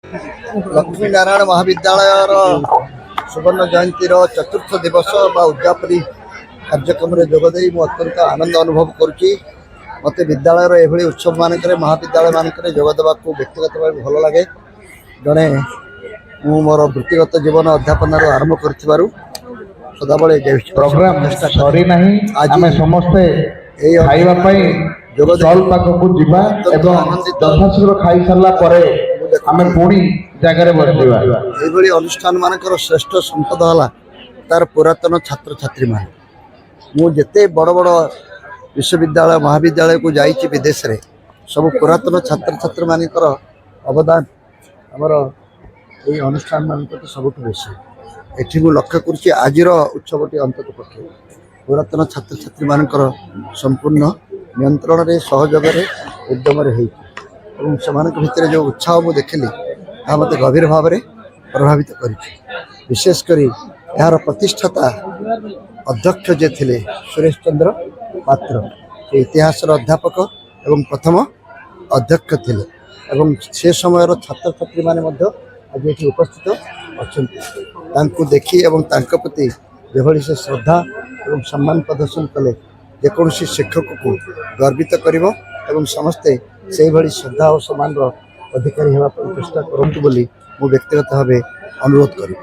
लक्ष्मी नारायण महाविद्यालय सुवर्ण जयंती चतुर्थ दिवस उद्यापनी कार्यक्रम जोगदे अत्यंत आनंद अनुभव करुच्ची मत विद्यालय एभली उत्सव मानक महाविद्यालय मानक जोगदेवा व्यक्तिगत भाव भल लगे जड़े मु मोर वृत्तिगत जीवन अध्यापन आरंभ कर सदाबले प्रोग्राम सरी नहीं आमे समस्ते खाइबा पई स्टॉल पाखक जिबा एवं यथाशीघ्र खाई सारला परे आमे पुणी जगह बसवा ये अनुष्ठान मानकर श्रेष्ठ संपद है तार पुरातन छात्र छात्री मान मुझे बड़ बड़ विश्वविद्यालय महाविद्यालय को जाइए विदेश रे सब पुरातन छात्र छात्री मानकर अवदान आमर ये अनुष्ठान मान सबुठ बेसी एठी मु लक्ष्य करुच्ची आज उत्सवटी अंतत पक्षे पुरातन छात्र छात्री मानकर संपूर्ण नियंत्रण रे सहयोग उद्यम भितर जो उत्साह मुझे देखिली मत गभीर भाव में प्रभावित कर विशेषकर यार प्रतिष्ठाता अध्यक्ष जे थिले सुरेश चंद्र पात्र इतिहास अध्यापक एवं प्रथम अध्यक्ष थिले एवं से समय छात्र छात्री माने आज ये उपस्थित अच्छा देखी एवं प्रति जो से श्रद्धा और सम्मान प्रदर्शन कले जेकोसी शिक्षक को गर्वित करिवो एवं समस्ते से भली श्रद्धा और सम्मान अधिकारी होगा चेष्टा करूँ बोली मु व्यक्तिगत भाव अनुरोध करी।